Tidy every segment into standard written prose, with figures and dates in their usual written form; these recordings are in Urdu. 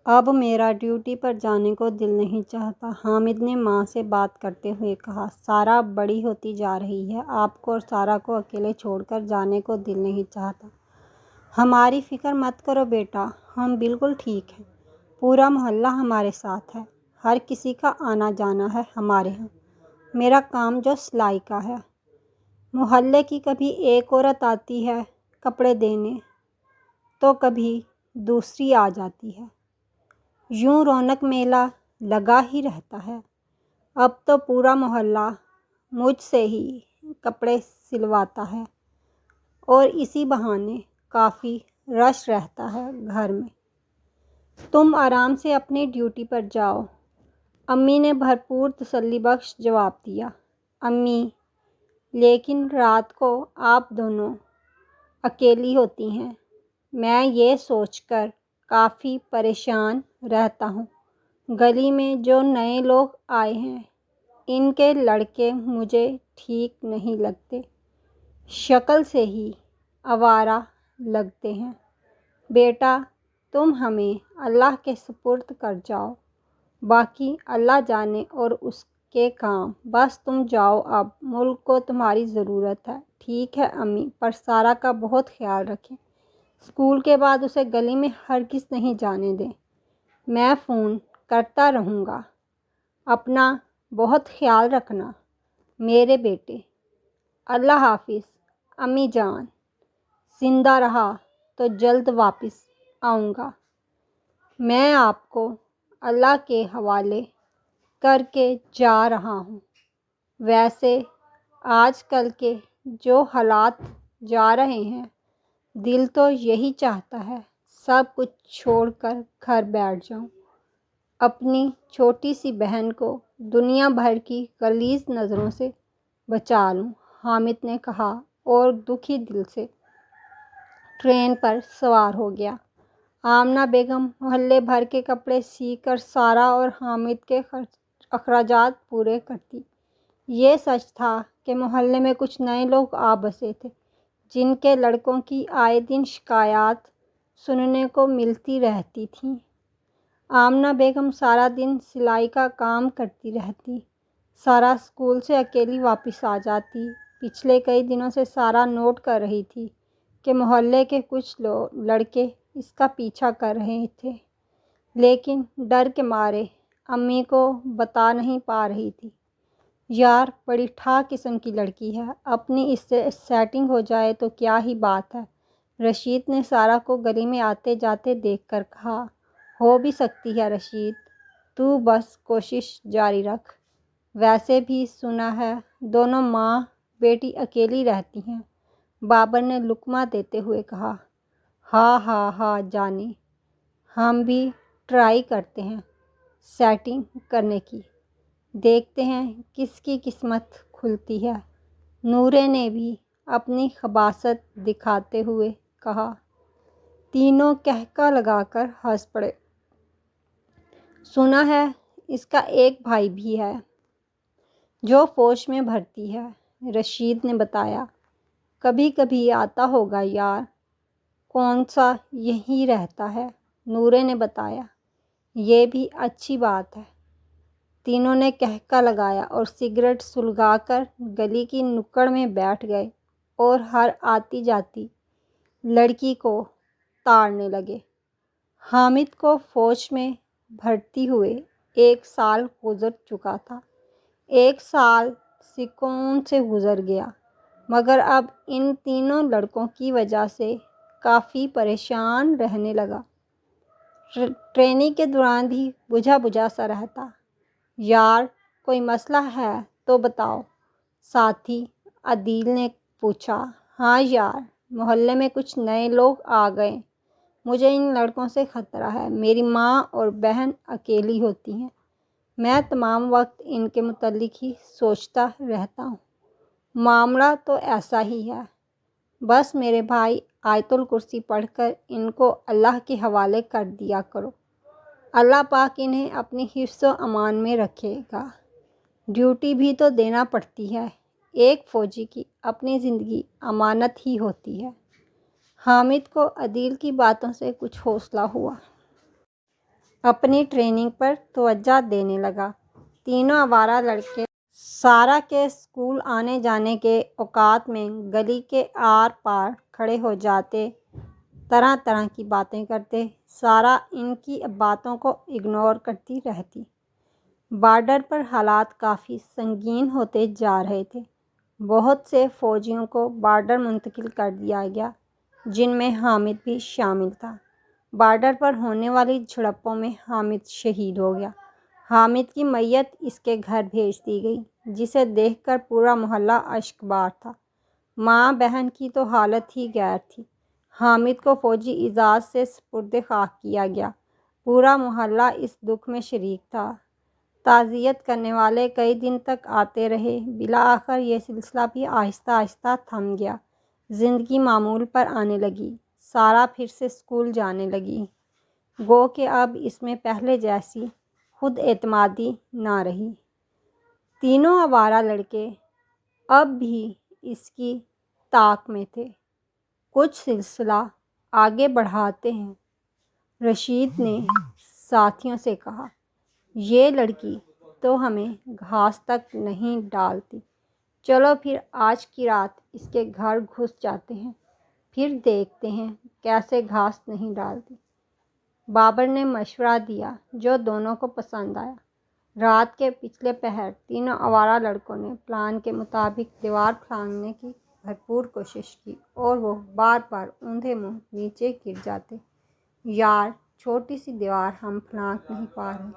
اب میرا ڈیوٹی پر جانے کو دل نہیں چاہتا، حامد نے ماں سے بات کرتے ہوئے کہا۔ سارا بڑی ہوتی جا رہی ہے، آپ کو اور سارا کو اکیلے چھوڑ کر جانے کو دل نہیں چاہتا۔ ہماری فکر مت کرو بیٹا، ہم بالکل ٹھیک ہیں۔ پورا محلہ ہمارے ساتھ ہے، ہر کسی کا آنا جانا ہے ہمارے ہاں۔ میرا کام جو سلائی کا ہے، محلے کی کبھی ایک عورت آتی ہے کپڑے دینے تو کبھی دوسری آ جاتی ہے، یوں رونق میلہ لگا ہی رہتا ہے۔ اب تو پورا محلہ مجھ سے ہی کپڑے سلواتا ہے اور اسی بہانے کافی رش رہتا ہے گھر میں۔ تم آرام سے اپنی ڈیوٹی پر جاؤ، امی نے بھرپور تسلی بخش جواب دیا۔ امی، لیکن رات کو آپ دونوں اکیلی ہوتی ہیں، میں یہ سوچ کر کافی پریشان رہتا ہوں۔ گلی میں جو نئے لوگ آئے ہیں، ان کے لڑکے مجھے ٹھیک نہیں لگتے، شکل سے ہی آوارہ لگتے ہیں۔ بیٹا، تم ہمیں اللہ کے سپرد کر جاؤ، باقی اللہ جانے اور اس کے کام، بس تم جاؤ، اب ملک کو تمہاری ضرورت ہے۔ ٹھیک ہے امی، پر سارا کا بہت خیال رکھیں، اسکول کے بعد اسے گلی میں ہرگز نہیں جانے دیں۔ میں فون کرتا رہوں گا، اپنا بہت خیال رکھنا میرے بیٹے۔ اللہ حافظ امی جان، زندہ رہا تو جلد واپس آؤں گا۔ میں آپ کو اللہ کے حوالے کر کے جا رہا ہوں۔ ویسے آج کل کے جو حالات جا رہے ہیں، دل تو یہی چاہتا ہے سب کچھ چھوڑ کر گھر بیٹھ جاؤں، اپنی چھوٹی سی بہن کو دنیا بھر کی غلیظ نظروں سے بچا لوں، حامد نے کہا اور دکھی دل سے ٹرین پر سوار ہو گیا۔ آمنہ بیگم محلے بھر کے کپڑے سی کر سارا اور حامد کے اخراجات پورے کرتی۔ یہ سچ تھا کہ محلے میں کچھ نئے لوگ آ بسے تھے، جن کے لڑکوں کی آئے دن شکایات سننے کو ملتی رہتی تھیں۔ آمنہ بیگم سارا دن سلائی کا کام کرتی رہتی۔ سارا اسکول سے اکیلی واپس آ جاتی۔ پچھلے کئی دنوں سے سارا نوٹ کر رہی تھی کہ محلے کے کچھ لڑکے اس کا پیچھا کر رہے تھے، لیکن ڈر کے مارے امی کو بتا نہیں پا رہی تھی۔ یار، بڑی ٹھاک قسم کی لڑکی ہے، اپنی اس سے سیٹنگ ہو جائے تو کیا ہی بات ہے، رشید نے سارا کو گلی میں آتے جاتے دیکھ کر کہا۔ ہو بھی سکتی ہے رشید، تو بس کوشش جاری رکھ۔ ویسے بھی سنا ہے دونوں ماں بیٹی اکیلی رہتی ہیں، بابر نے لقمہ دیتے ہوئے کہا۔ ہاں ہاں ہاں جانے، ہم بھی ٹرائی کرتے ہیں سیٹنگ کرنے کی، دیکھتے ہیں کس کی قسمت کھلتی ہے، نورے نے بھی اپنی خباثت دکھاتے ہوئے کہا۔ تینوں قہقہ لگا کر ہنس پڑے۔ سنا ہے اس کا ایک بھائی بھی ہے جو فوج میں بھرتی ہے، رشید نے بتایا۔ کبھی کبھی آتا ہوگا یار، کون سا یہیں رہتا ہے، نورے نے بتایا۔ یہ بھی اچھی بات ہے۔ تینوں نے قہقہ لگایا اور سگریٹ سلگا کر گلی کی نکڑ میں بیٹھ گئے اور ہر آتی جاتی لڑکی کو تاڑنے لگے۔ حامد کو فوج میں بھرتی ہوئے 1 سال گزر چکا تھا۔ 1 سال سکون سے گزر گیا، مگر اب ان تینوں لڑکوں کی وجہ سے کافی پریشان رہنے لگا۔ ٹریننگ کے دوران بھی بجھا بجھا سا رہتا۔ یار، کوئی مسئلہ ہے تو بتاؤ، ساتھی عدیل نے پوچھا۔ ہاں یار، محلے میں کچھ نئے لوگ آ گئے، مجھے ان لڑکوں سے خطرہ ہے، میری ماں اور بہن اکیلی ہوتی ہیں، میں تمام وقت ان کے متعلق ہی سوچتا رہتا ہوں۔ معاملہ تو ایسا ہی ہے، بس میرے بھائی آیت الکرسی پڑھ کر ان کو اللہ کے حوالے کر دیا کرو، اللہ پاک انہیں اپنی حفظ و امان میں رکھے گا۔ ڈیوٹی بھی تو دینا پڑتی ہے، ایک فوجی کی اپنی زندگی امانت ہی ہوتی ہے۔ حامد کو عدیل کی باتوں سے کچھ حوصلہ ہوا۔ اپنی ٹریننگ پر توجہ دینے لگا۔ تینوں آوارہ لڑکے سارا کے اسکول آنے جانے کے اوقات میں گلی کے آر پار کھڑے ہو جاتے، طرح طرح کی باتیں کرتے۔ سارا ان کی باتوں کو اگنور کرتی رہتی۔ بارڈر پر حالات کافی سنگین ہوتے جا رہے تھے۔ بہت سے فوجیوں کو بارڈر منتقل کر دیا گیا، جن میں حامد بھی شامل تھا۔ بارڈر پر ہونے والی جھڑپوں میں حامد شہید ہو گیا۔ حامد کی میت اس کے گھر بھیج دی گئی، جسے دیکھ کر پورا محلہ اشک بار تھا۔ ماں بہن کی تو حالت ہی غیر تھی۔ حامد کو فوجی اعزاز سے سپرد خاک کیا گیا۔ پورا محلہ اس دکھ میں شریک تھا۔ تعزیت کرنے والے کئی دن تک آتے رہے۔ بالآخر یہ سلسلہ بھی آہستہ آہستہ تھم گیا۔ زندگی معمول پر آنے لگی۔ سارا پھر سے اسکول جانے لگی، گو کہ اب اس میں پہلے جیسی خود اعتمادی نہ رہی۔ تینوں آوارہ لڑکے اب بھی اس کی طاق میں تھے۔ کچھ سلسلہ آگے بڑھاتے ہیں۔ رشید نے ساتھیوں سے کہا، یہ لڑکی تو ہمیں گھاس تک نہیں ڈالتی، چلو پھر آج کی رات اس کے گھر گھس جاتے ہیں، پھر دیکھتے ہیں کیسے گھاس نہیں ڈالتی۔ بابر نے مشورہ دیا، جو دونوں کو پسند آیا۔ رات کے پچھلے پہر تینوں آوارہ لڑکوں نے پلان کے مطابق دیوار پھلانگنے کی بھرپور کوشش کی، اور وہ بار بار اوندھے منہ نیچے گر جاتے۔ یار، چھوٹی سی دیوار ہم پھلانگ نہیں پا رہے،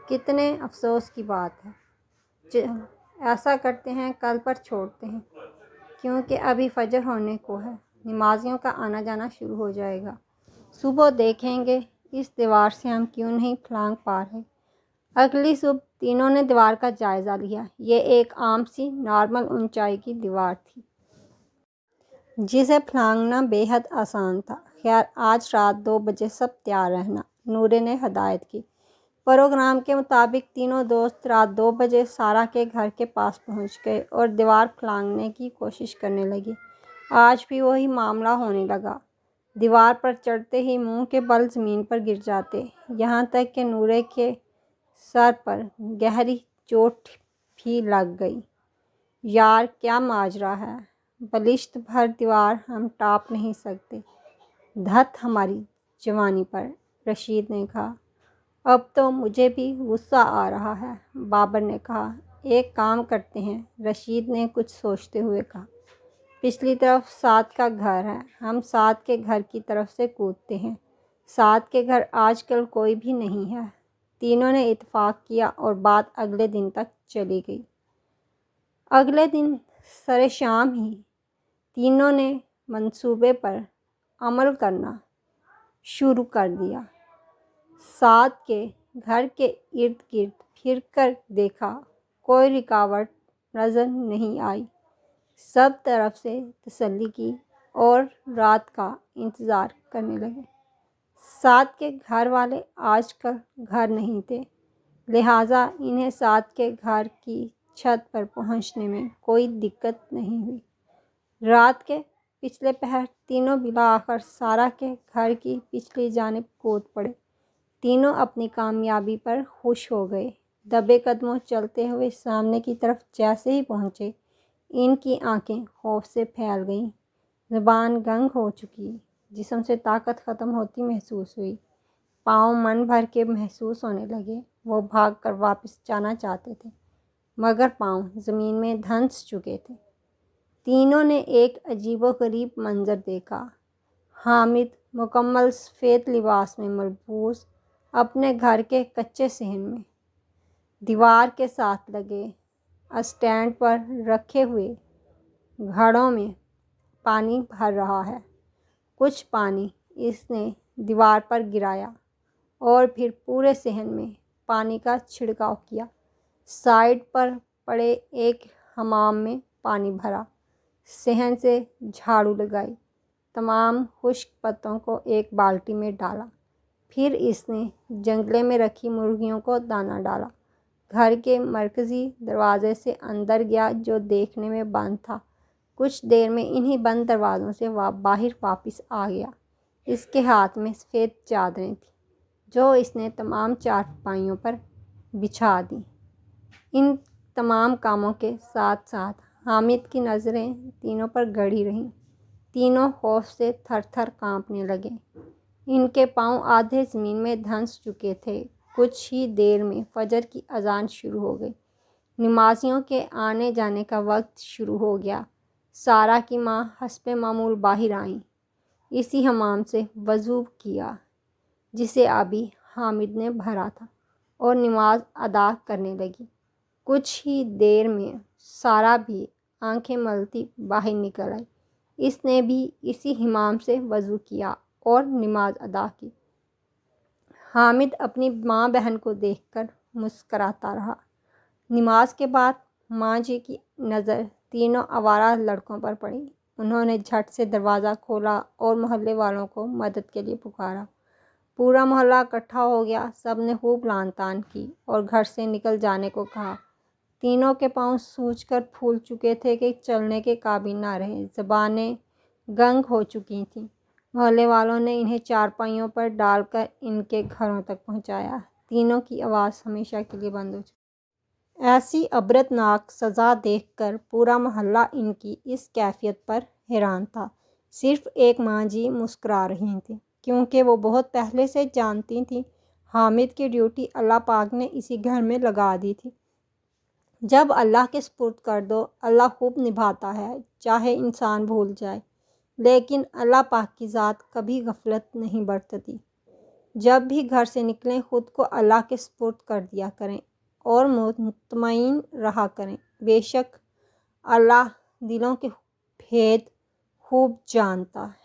کتنے افسوس کی بات ہے۔ ایسا کرتے ہیں، کل پر چھوڑتے ہیں، کیونکہ ابھی فجر ہونے کو ہے، نمازیوں کا آنا جانا شروع ہو جائے گا۔ صبح دیکھیں گے اس دیوار سے ہم کیوں نہیں پھلانگ پا رہے۔ اگلی صبح تینوں نے دیوار کا جائزہ لیا۔ یہ ایک عام سی نارمل اونچائی کی دیوار تھی، جسے پھلانگنا بے حد آسان تھا۔ خیر، آج رات 2 بجے سب تیار رہنا، نورے نے ہدایت کی۔ پروگرام کے مطابق تینوں دوست رات 2 بجے سارا کے گھر کے پاس پہنچ گئے اور دیوار پھلانگنے کی کوشش کرنے لگے۔ آج بھی وہی معاملہ ہونے لگا۔ دیوار پر چڑھتے ہی منہ کے بل زمین پر گر جاتے، یہاں تک کہ نورے کے سر پر گہری چوٹ بھی لگ گئی۔ یار، کیا ماجرا ہے، بلشت بھر دیوار ہم ٹاپ نہیں سکتے، دھت ہماری جوانی پر، رشید نے کہا۔ اب تو مجھے بھی غصہ آ رہا ہے، بابر نے کہا۔ ایک کام کرتے ہیں، رشید نے کچھ سوچتے ہوئے کہا۔ پچھلی طرف سعد کا گھر ہے، ہم سعد کے گھر کی طرف سے کودتے ہیں۔ سعد کے گھر آج کل کوئی بھی نہیں ہے۔ تینوں نے اتفاق کیا اور بات اگلے دن تک چلی گئی۔ اگلے دن سرِ شام ہی تینوں نے منصوبے پر عمل کرنا شروع کر دیا۔ سعد کے گھر کے ارد گرد پھر کر دیکھا، کوئی رکاوٹ نظر نہیں آئی۔ سب طرف سے تسلی کی اور رات کا انتظار کرنے لگے۔ سعد کے گھر والے آج کل گھر نہیں تھے، لہٰذا انہیں سعد کے گھر کی چھت پر پہنچنے میں کوئی دقت نہیں ہوئی۔ رات کے پچھلے پہر تینوں بالآخر سارا کے گھر کی پچھلی جانب کود پڑے۔ تینوں اپنی کامیابی پر خوش ہو گئے۔ دبے قدموں چلتے ہوئے سامنے کی طرف جیسے ہی پہنچے، ان کی آنکھیں خوف سے پھیل گئیں، زبان گنگ ہو چکی، جسم سے طاقت ختم ہوتی محسوس ہوئی، پاؤں من بھر کے محسوس ہونے لگے۔ وہ بھاگ کر واپس جانا چاہتے تھے، مگر پاؤں زمین میں دھنس چکے تھے۔ تینوں نے ایک عجیب و غریب منظر دیکھا۔ حامد مکمل سفید لباس میں ملبوس اپنے گھر کے کچے صحن میں، دیوار کے ساتھ لگے اسٹینڈ پر رکھے ہوئے گھڑوں میں پانی بھر رہا ہے۔ کچھ پانی اس نے دیوار پر گرایا اور پھر پورے صحن میں پانی کا چھڑکاؤ کیا۔ سائڈ پر پڑے ایک حمام میں پانی بھرا، صحن سے جھاڑو لگائی، تمام خشک پتوں کو ایک بالٹی میں ڈالا۔ پھر اس نے جنگلے میں رکھی مرغیوں کو دانہ ڈالا، گھر کے مرکزی دروازے سے اندر گیا جو دیکھنے میں بند تھا۔ کچھ دیر میں انہی بند دروازوں سے باہر واپس آ گیا۔ اس کے ہاتھ میں سفید چادریں تھیں، جو اس نے تمام چارپائیوں پر بچھا دی۔ ان تمام کاموں کے ساتھ ساتھ حامد کی نظریں تینوں پر گڑی رہیں۔ تینوں خوف سے تھر تھر کانپنے لگے۔ ان کے پاؤں آدھے زمین میں دھنس چکے تھے۔ کچھ ہی دیر میں فجر کی اذان شروع ہو گئی۔ نمازیوں کے آنے جانے کا وقت شروع ہو گیا۔ سارا کی ماں حسب معمول باہر آئیں۔ اسی حمام سے وضو کیا جسے ابھی حامد نے بھرا تھا، اور نماز ادا کرنے لگی۔ کچھ ہی دیر میں سارا بھی آنکھیں ملتی باہر نکل آئی۔ اس نے بھی اسی حمام سے وضو کیا اور نماز ادا کی۔ حامد اپنی ماں بہن کو دیکھ کر مسکراتا رہا۔ نماز کے بعد ماں جی کی نظر تینوں آوارہ لڑکوں پر پڑی۔ انہوں نے جھٹ سے دروازہ کھولا اور محلے والوں کو مدد کے لیے پکارا۔ پورا محلہ اکٹھا ہو گیا۔ سب نے خوب لان تان کی اور گھر سے نکل جانے کو کہا۔ تینوں کے پاؤں سوج کر پھول چکے تھے کہ چلنے کے قابل نہ رہے۔ زبانیں گنگ ہو چکی تھیں۔ محلے والوں نے انہیں چارپائیوں پر ڈال کر ان کے گھروں تک پہنچایا۔ تینوں کی آواز ہمیشہ کے لیے بند ہو چکی۔ ایسی عبرتناک سزا دیکھ کر پورا محلہ ان کی اس کیفیت پر حیران تھا۔ صرف ایک ماں جی مسکرا رہی تھیں، کیونکہ وہ بہت پہلے سے جانتی تھیں حامد کی ڈیوٹی اللہ پاک نے اسی گھر میں لگا دی تھی۔ جب اللہ کے سپرد کر دو، اللہ خوب نبھاتا ہے، چاہے انسان بھول جائے، لیکن اللہ پاک کی ذات کبھی غفلت نہیں برتتی۔ جب بھی گھر سے نکلیں خود کو اللہ کے سپرد کر دیا کریں اور مطمئن رہا کریں۔ بے شک اللہ دلوں کے بھید خوب جانتا ہے۔